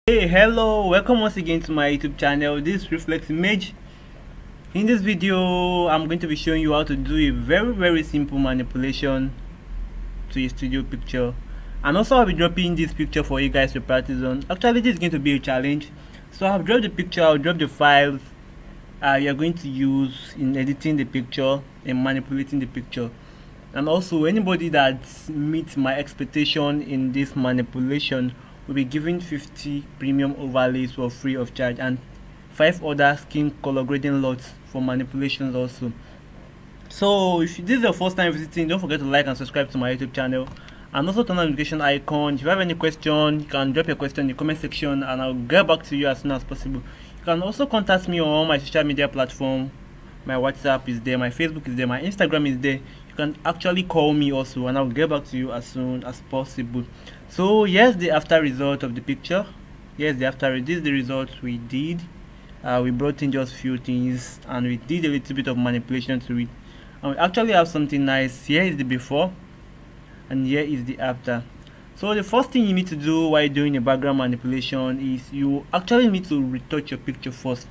Hey, hello, welcome once again to my YouTube channel. This is Reflex Image. In this video I'm going to be showing you how to do a very simple manipulation to a studio picture, and also I'll be dropping this picture for you guys to practice on. Actually, this is going to be a challenge, so I've dropped the picture. I'll drop the files you're going to use in editing the picture and manipulating the picture. And also, anybody that meets my expectation in this manipulation will be given 50 premium overlays for free of charge, and 5 other skin color grading lots for manipulations also. So if this is your first time visiting, don't forget to like and subscribe to my YouTube channel, and also turn on the notification icon. If you have any question, you can drop your question in the comment section and I'll get back to you as soon as possible. You can also contact me on my social media platform. My WhatsApp is there, my Facebook is there, my Instagram is there. You can actually call me also and I'll get back to you as soon as possible. So here's the after result of the picture. This is the result we did. We brought in just few things and we did a little bit of manipulation to it, and we actually have something nice. Here is the before and here is the after. So the first thing you need to do while doing a background manipulation is you actually need to retouch your picture first.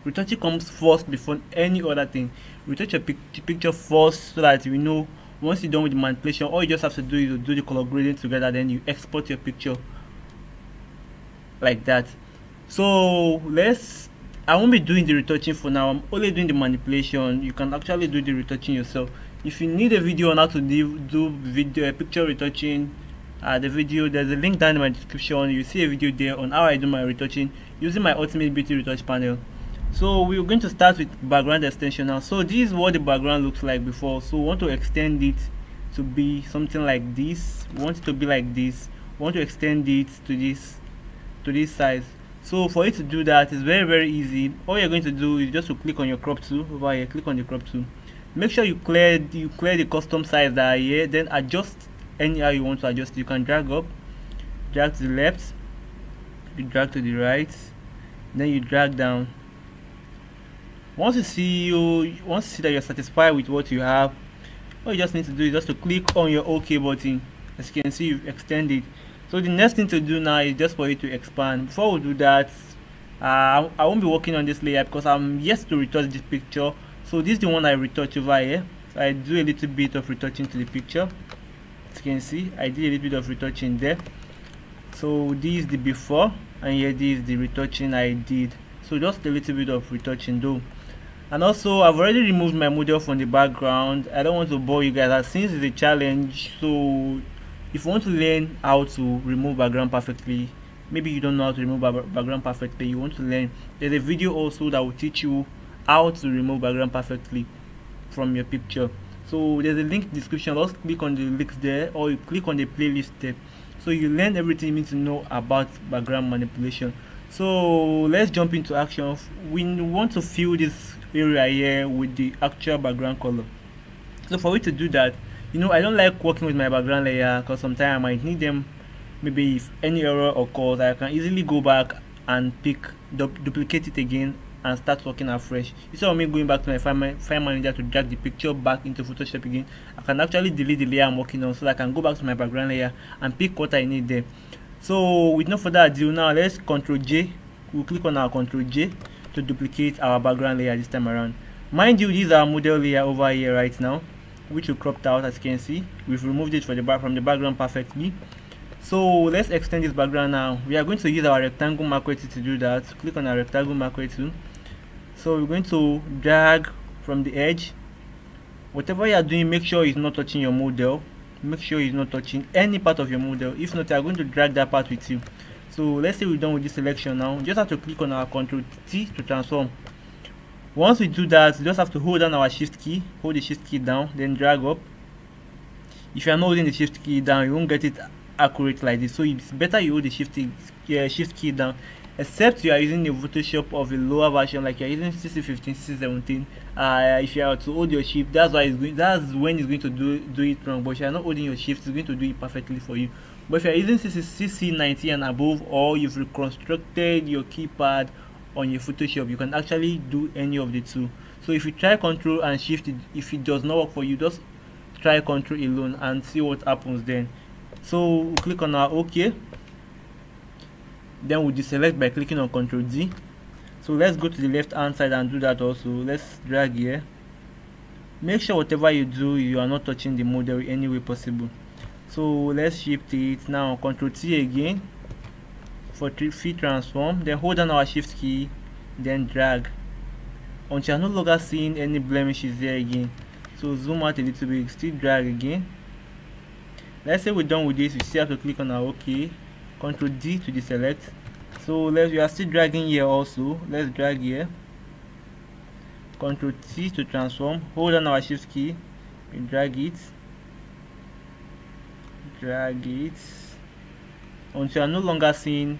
Retouching comes first before any other thing. Retouch your picture first so that you know once you're done with the manipulation, all you just have to do is to do the color grading together, then you export your picture like that. So I won't be doing the retouching for now. I'm only doing the manipulation. You can actually do the retouching yourself. If you need a video on how to do video picture retouching, there's a link down in my description. You see a video there on how I do my retouching using my Ultimate Beauty Retouch panel. So we're going to start with background extension now. So this is what the background looks like before. So we want to extend it to be something like this. We want it to be like this. We want to extend it to this size. So for you to do that, it's very easy. All you're going to do is just to click on your crop tool over here. Click on the crop tool. Make sure you clear the custom size that are here. Then adjust anyhow you want to adjust. You can drag up, drag to the left, you drag to the right, then you drag down. Once you see that you're satisfied with what you have, all you just need to do is just to click on your OK button. As you can see, you've extended. So the next thing to do now is just for you to expand. Before we do that, I won't be working on this layer because I'm yet to retouch this picture. So this is the one I retouch over here. So I do a little bit of retouching to the picture. As you can see, I did a little bit of retouching there. So this is the before, and here this is the retouching I did. So just a little bit of retouching though. And also, I've already removed my model from the background. I don't want to bore you guys since it's a challenge. So if you want to learn how to remove background perfectly, maybe you don't know how to remove background perfectly, you want to learn, there's a video also that will teach you how to remove background perfectly from your picture. So there's a link in the description. Just click on the links there, or you click on the playlist tab, so you learn everything you need to know about background manipulation. So let's jump into action. We want to fill this area here with the actual background color. So for you to do that, I don't like working with my background layer because sometimes I might need them. Maybe if any error occurs, I can easily go back and duplicate it again and start working afresh. Instead of me going back to my file manager to drag the picture back into Photoshop again, I can actually delete the layer I'm working on so that I can go back to my background layer and pick what I need there. So with no further ado, now let's Ctrl J. We'll click on our Ctrl J to duplicate our background layer this time around. Mind you, this is our model layer over here right now, which we cropped out. As you can see, we've removed it from the background perfectly. So let's extend this background now. We are going to use our rectangle macro tool to do that. Click on our rectangle macro tool. So we're going to drag from the edge. Whatever you are doing, make sure it's not touching your model. Make sure it's not touching any part of your model. If not, you are going to drag that part with you. So let's say we're done with this selection now. Just have to click on our Ctrl T to transform. Once we do that, we just have to hold down our shift key, hold the shift key down, then drag up. If you are not holding the shift key down, you won't get it accurate like this. So it's better you hold the shift key down, except you are using a Photoshop of a lower version, like you're using CC15, CC17. If you are to hold your shift, that's when it's going to do it wrong. But if you are not holding your shift, it's going to do it perfectly for you. But if you are using CC90 and above, or you've reconstructed your keypad on your Photoshop, you can actually do any of the two. So if you try Ctrl and Shift, if it does not work for you, just try Ctrl alone and see what happens then. So we'll click on our OK. then we'll deselect by clicking on Ctrl D. So let's go to the left hand side and do that also. Let's drag here. Make sure whatever you do, you are not touching the model in any way possible. So let's shift it now. Ctrl T again for feed transform, then hold down our shift key, then drag until you're no longer seeing any blemishes there again. So zoom out a little bit, still drag again. Let's say we're done with this, we still have to click on our OK. Ctrl D to deselect. So we are still dragging here also. Let's drag here. Ctrl T to transform. Hold on our shift key. And drag it. Drag it until you are no longer seeing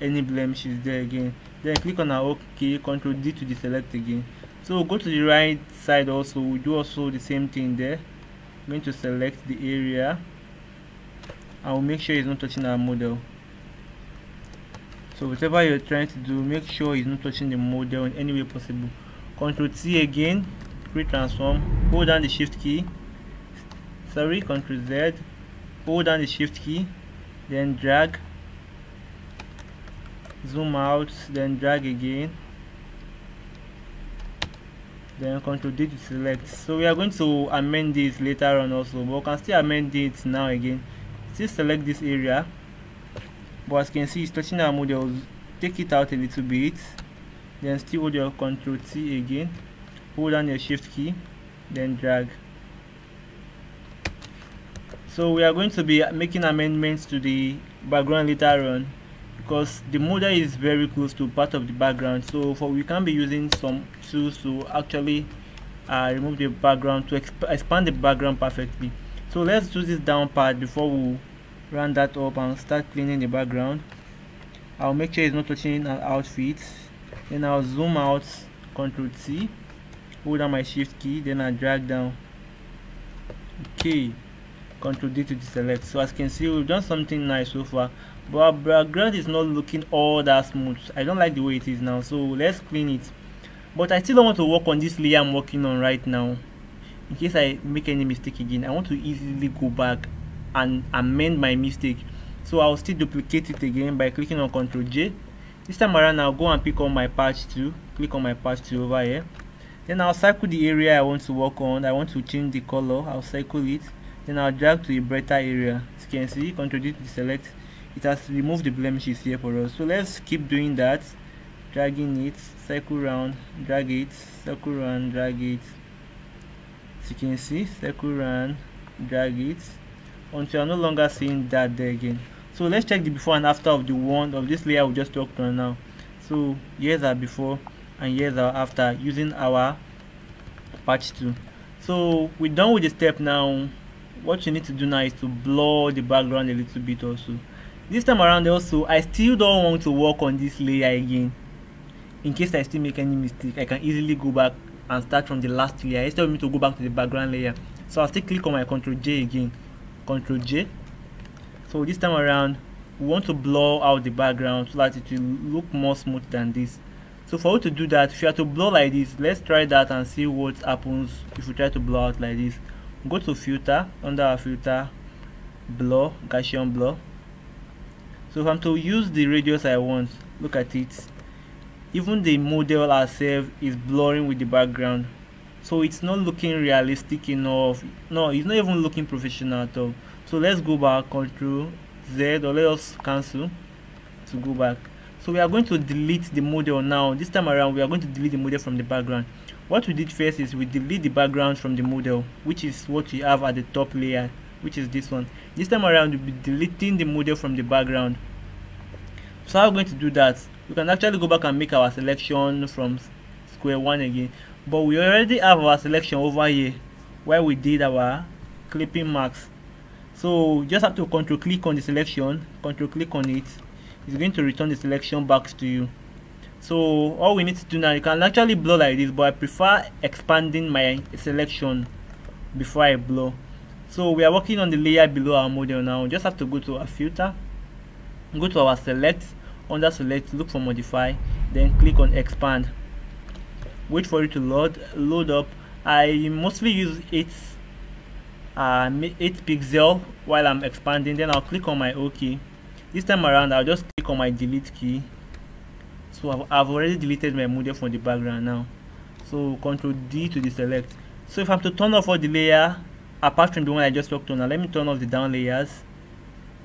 any blemishes there again. Then click on our OK. Ctrl D to deselect again. So go to the right side also. We do also the same thing there. I'm going to select the area. I will make sure it's not touching our model. So whatever you're trying to do, make sure it's not touching the model in any way possible. Ctrl T again, free transform, hold down the shift key, Ctrl Z, hold down the shift key, then drag, zoom out, then drag again, then Ctrl D to select. So we are going to amend this later on also, but we can still amend it now again. Still select this area, but as you can see it's touching our models. Take it out a little bit, then still hold your Ctrl T again, hold down your shift key, then drag. So we are going to be making amendments to the background later on, because the model is very close to part of the background, so we can be using some tools to actually remove the background to expand the background perfectly. So let's do this down part before we run that up and start cleaning the background. I'll make sure it's not touching our outfit. Then I'll zoom out, Ctrl T, hold down my shift key, then I drag down. Okay, Ctrl D to deselect. So as you can see, we've done something nice so far, but our background is not looking all that smooth. I don't like the way it is now, so let's clean it. But I still don't want to work on this layer I'm working on right now. In case I make any mistake again, I want to easily go back and amend my mistake. So I'll still duplicate it again by clicking on Ctrl J. This time around I'll go and pick on my patch tool, click on my patch tool over here. Then I'll circle the area I want to work on. I want to change the color, I'll circle it. Then I'll drag to a brighter area. As you can see, Ctrl D to select. It has removed the blemishes here for us. So let's keep doing that, dragging it, circle round, drag it, circle round, drag it. As you can see, circle round, drag it until you're no longer seeing that there again. So let's check the before and after of the one of this layer we just worked on now. So here's our before and here's our after using our patch tool. So we're done with the step now. What you need to do now is to blur the background a little bit also. This time around also, I still don't want to work on this layer again. In case I still make any mistake, I can easily go back and start from the last layer instead of me to go back to the background layer. So I'll still click on my Ctrl J again, Ctrl J. So this time around we want to blur out the background so that it will look more smooth than this. So for you to do that, if you have to blur like this, let's try that and see what happens if we try to blur out like this. Go to filter, under our filter, blur, Gaussian blur. So if I'm to use the radius I want, look at it, even the model herself is blurring with the background, so it's not looking realistic enough. No, it's not even looking professional at all. So let's go back, Ctrl Z, or let us cancel to go back. So we are going to delete the model now. This time around we are going to delete the model from the background. What we did first is we delete the background from the model, which is what we have at the top layer, which is this one. This time around we'll be deleting the model from the background. So how are we going to do that? We can actually go back and make our selection from square one again, but we already have our selection over here where we did our clipping marks. So just have to control click on the selection, control click on it. It's going to return the selection back to you. So all we need to do now, you can actually blur like this, but I prefer expanding my selection before I blur. So we are working on the layer below our model now. Just have to go to our filter, go to our select, under select look for modify, then click on expand. Wait for it to load up. I mostly use 8 pixel while I'm expanding. Then I'll click on my OK, This time around I'll just click on my delete key. So I've already deleted my model from the background now. So Ctrl D to deselect. So if I'm to turn off all the layer apart from the one I just worked on, now let me turn off the down layers,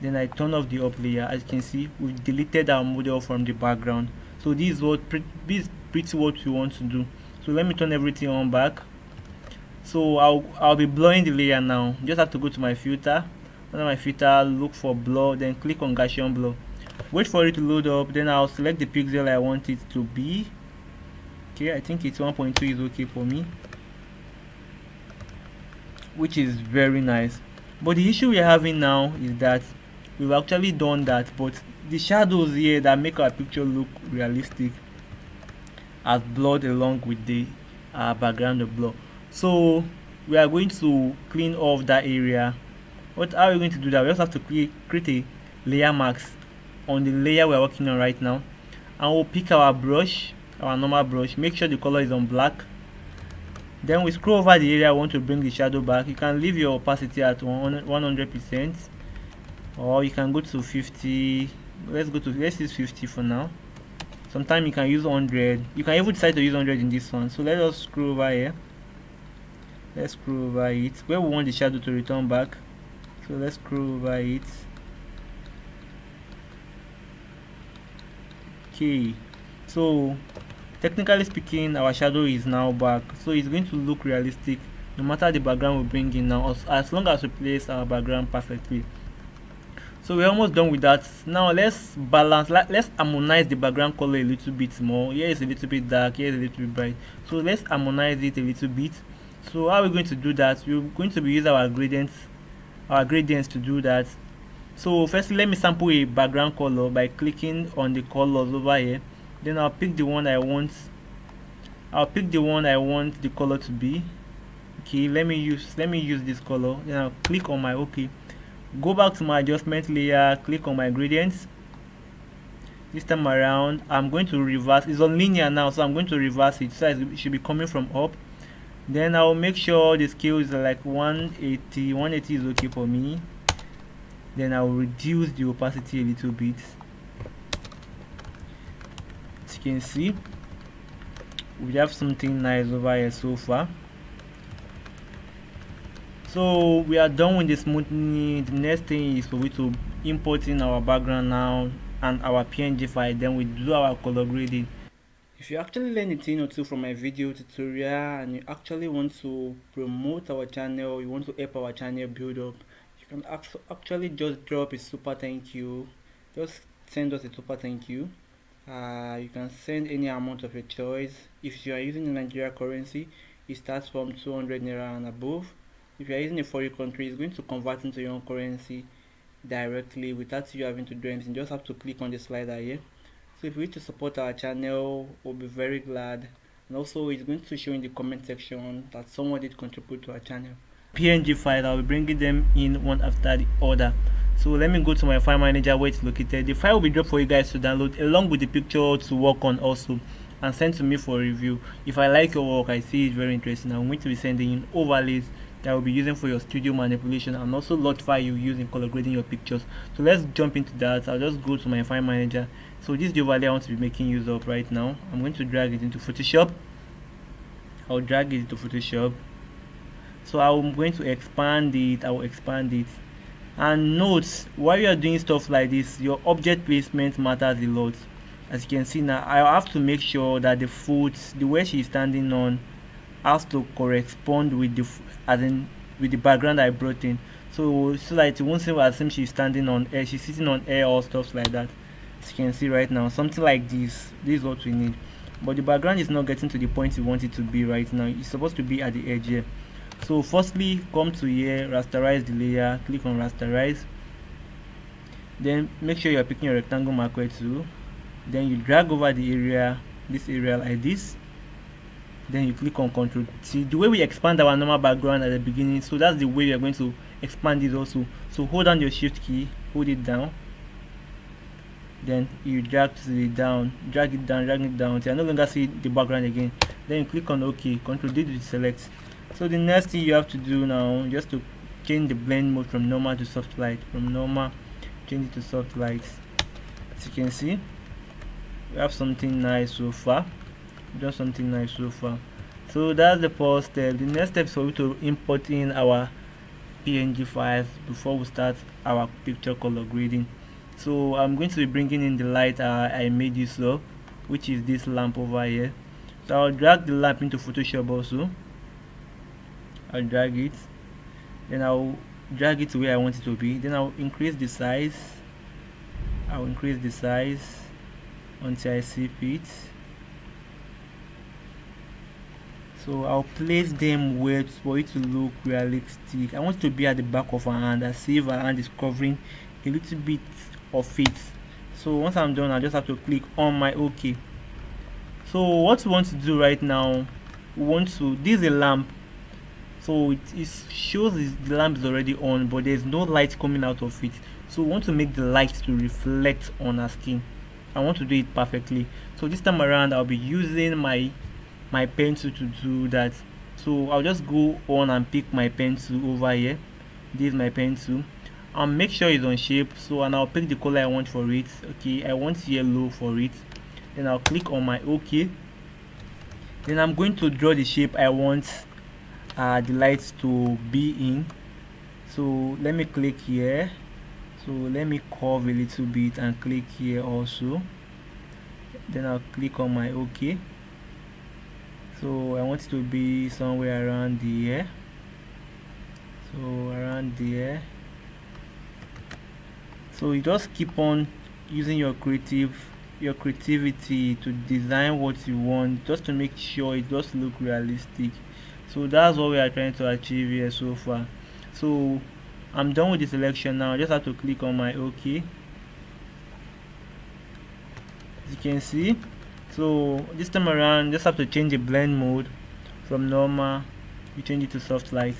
then I turn off the up layer. As you can see, we've deleted our model from the background. So this is pretty what we want to do. So let me turn everything on back. So I'll be blurring the layer now. Just have to go to my filter, under my filter, look for blur, then click on Gaussian blur. Wait for it to load up, then I'll select the pixel I want it to be. Okay, I think it's 1.2 is okay for me, which is very nice. But the issue we're having now is that we've actually done that, but the shadows here that make our picture look realistic are blurred along with the background of blur. So we are going to clean off that area. How are we going to do that? We just have to create a layer mask on the layer we're working on right now, and we'll pick our brush, our normal brush, make sure the color is on black. Then we scroll over the area I want to bring the shadow back. You can leave your opacity at 100%, or you can go to 50. Let's use 50 for now. Sometimes you can use 100. You can even decide to use 100 in this one. So let us scroll over here. Let's scroll over it where we want the shadow to return back. So let's scroll over it. Okay, so technically speaking, our shadow is now back, so it's going to look realistic no matter the background we bring in now, as long as we place our background perfectly. So we're almost done with that. Now let's balance, let's harmonize the background color a little bit more. Here is a little bit dark, here is a little bit bright, so let's harmonize it a little bit. So how are we going to do that? We're going to be using our gradients to do that. So firstly, let me sample a background color by clicking on the colors over here. Then I'll pick the one I want. The color to be. Okay, let me use this color. Then I'll click on my OK. Go back to my adjustment layer, click on my gradients. This time around I'm going to reverse. It's on linear now, so I'm going to reverse it, so it should be coming from up. Then I'll make sure the scale is like 180. 180 is okay for me. Then I'll reduce the opacity a little bit. As you can see, we have something nice over here so far. So we are done with the smoothing. The next thing is for we to import in our background now and our PNG file. Then we do our color grading. If you actually learn a thing or two from my video tutorial and you actually want to promote our channel, you want to help our channel build up, you can actually just drop a super thank you. Just send us a super thank you. You can send any amount of your choice. If you are using the Nigeria currency, it starts from 200 naira and above. If you are using a foreign country, it's going to convert into your own currency directly without you having to do anything. You just have to click on the slider here. So if you wish to support our channel, we'll be very glad. And also it's going to show in the comment section that someone did contribute to our channel. PNG file, I'll be bringing them in one after the other. So let me go to my file manager where it's located. The file will be dropped for you guys to download along with the picture to work on also, and send to me for review. If I like your work, I see it's very interesting, I'm going to be sending in overlays that will be using for your studio manipulation, and also lot file you use in color grading your pictures. So let's jump into that. I'll just go to my file manager. So this is the overlay I want to be making use of right now. I'm going to drag it into Photoshop. I'll drag it into Photoshop. So I'm going to expand it. I will expand it. And note, while you are doing stuff like this, your object placement matters a lot. As you can see now, I have to make sure that the foot, the way she's standing on, has to correspond with with the background I brought in. So that it won't seem as if she's standing on air, she's sitting on air or stuff like that. As you can see right now, something like this is what we need. But the background is not getting to the point you want it to be right now. It's supposed to be at the edge here. So firstly, come to here, rasterize the layer, click on rasterize. Then make sure you're picking your rectangle marquee tool. Then you drag over the area, this area like this. Then you click on Ctrl T. The way we expand our normal background at the beginning, so that's the way we are going to expand it also. So hold down your shift key, hold it down. Then you drag it down, drag it down until you no longer see the background again. Then you click on OK, Ctrl D to select. So the next thing you have to do now, just to change the blend mode from normal to soft light, from normal change it to soft light. As you can see, we have something nice so far. Just something nice so far. So that's the first step. The next step is for you to import in our PNG files before we start our picture color grading. So I'm going to be bringing in the light I made use of, which is this lamp over here. So I'll drag the lamp into Photoshop also. I'll drag it, then I'll drag it to where I want it to be, then I'll increase the size. I'll increase the size until I see fit. So I'll place them where for it to look realistic. I want it to be at the back of our hand, as if our hand is covering a little bit of it. So once I'm done, I just have to click on my OK. So what we want to do right now, this is a lamp, so it shows the lamp is already on, but there's no light coming out of it. So we want to make the light to reflect on our skin. I want to do it perfectly. So this time around, I'll be using my pencil to do that. So I'll just go on and pick my pencil over here. This is my pencil, and make sure it's on shape. So, and I'll pick the color I want for it. Okay, I want yellow for it. Then I'll click on my OK. Then I'm going to draw the shape I want the lights to be in. So let me click here. So let me curve a little bit and click here also. Then I'll click on my OK. So I want it to be somewhere around here. So around there. So you just keep on using your creativity to design what you want, just to make sure it does look realistic. So that's what we are trying to achieve here so far. So I'm done with the selection now. I just have to click on my OK. As you can see, so this time around, just have to change the blend mode from normal. You change it to soft light.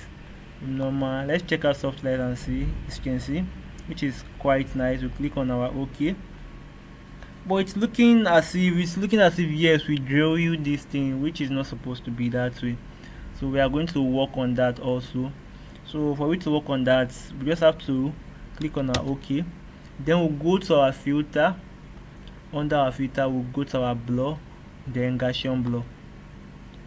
From normal, let's check out soft light and see. As you can see, which is quite nice. We click on our OK. But it's looking as if yes, we draw you this thing, which is not supposed to be that way. So we are going to work on that also. So for we to work on that, we just have to click on our OK. Then we'll go to our filter. Under our filter, we'll go to our blur, then Gaussian blur.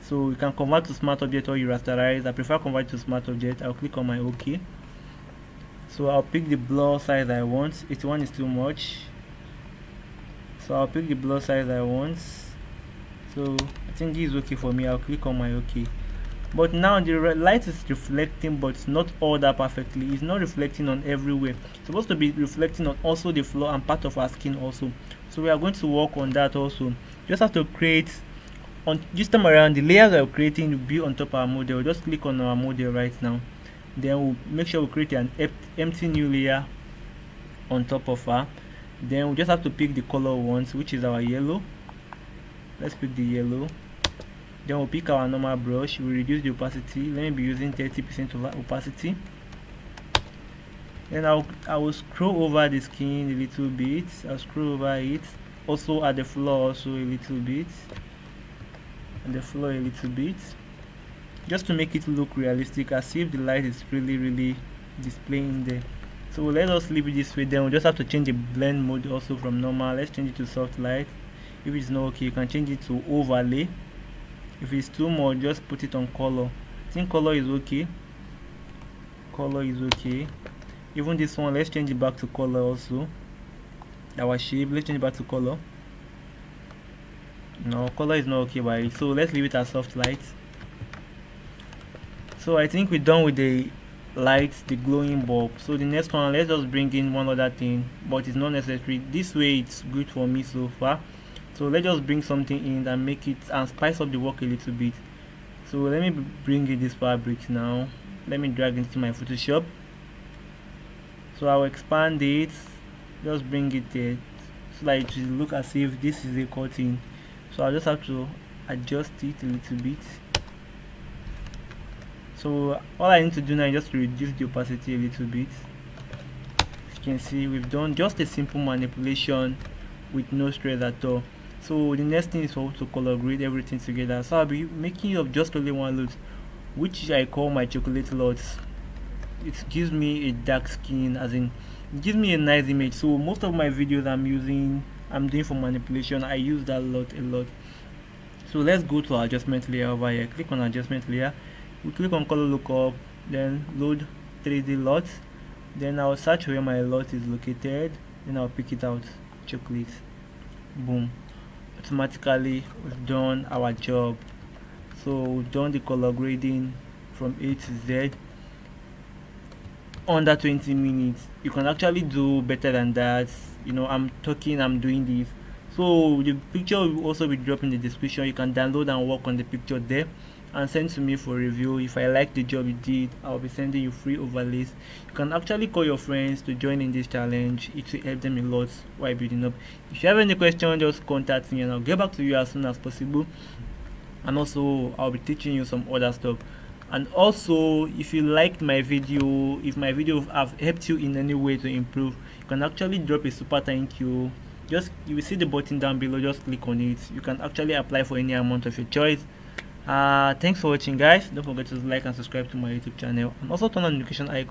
So you can convert to smart object or you rasterize. I prefer convert to smart object. I'll click on my OK. So I'll pick the blur size I want. 81 is too much. So I'll pick the blur size I want. So I think this is okay for me. I'll click on my OK. But now the light is reflecting, but it's not all that perfectly. It's not reflecting on everywhere. It's supposed to be reflecting on also the floor and part of our skin also. So we are going to work on that also. Just have to create, on this time around, the layers we're creating will be on top of our model. We'll just click on our model right now. Then we'll make sure we create an empty new layer on top of her. Then we just have to pick the color we want, which is our yellow. Let's pick the yellow. Then we'll pick our normal brush. We reduce the opacity. Let me be using 30% of opacity. Then I will scroll over the skin a little bit. I'll scroll over it. Also at the floor also a little bit. And the floor a little bit. Just to make it look realistic, as if the light is really displaying there. So let us leave it this way. Then we'll just have to change the blend mode also from normal. Let's change it to soft light. If it's not okay, you can change it to overlay. If it's too much, just put it on color. I think color is okay. Color is okay. Even this one, let's change it back to color also. Our shape, let's change it back to color. No, color is not okay by it. So let's leave it as soft light. So I think we're done with the lights, the glowing bulb. So the next one, let's just bring in one other thing, but it's not necessary. This way it's good for me so far. So let's just bring something in and make it and spice up the work a little bit. So let me bring in this fabric now. Let me drag into my Photoshop. So I'll expand it, just bring it there so that it will look as if this is a curtain. So I'll just have to adjust it a little bit. So all I need to do now is just reduce the opacity a little bit. As you can see, we've done just a simple manipulation with no stress at all. So the next thing is for to color grade everything together. So I'll be making of just only one lot, which I call my chocolate lots. It gives me a dark skin, as in It gives me a nice image. So most of my videos I'm doing for manipulation, I use that a lot. So let's go to our adjustment layer over here. Click on adjustment layer, we click on color lookup, then load 3D LUT, then I'll search where my LUT is located, then I'll pick it out, chocolate, boom. Automatically we've done our job. So we've done the color grading from A to Z under 20 minutes. You can actually do better than that. You know, I'm doing this. So the picture will also be dropped in the description. You can download and work on the picture there and send to me for review. If I like the job you did, I'll be sending you free overlays. You can actually call your friends to join in this challenge. It will help them a lot while building up. If you have any question, just contact me and I'll get back to you as soon as possible. And also I'll be teaching you some other stuff. And also, if you liked my video, if my video have helped you in any way to improve, you can actually drop a super thank you. You will see the button down below, just click on it. You can actually apply for any amount of your choice. Thanks for watching, guys. Don't forget to like and subscribe to my YouTube channel, and also turn on the notification icon.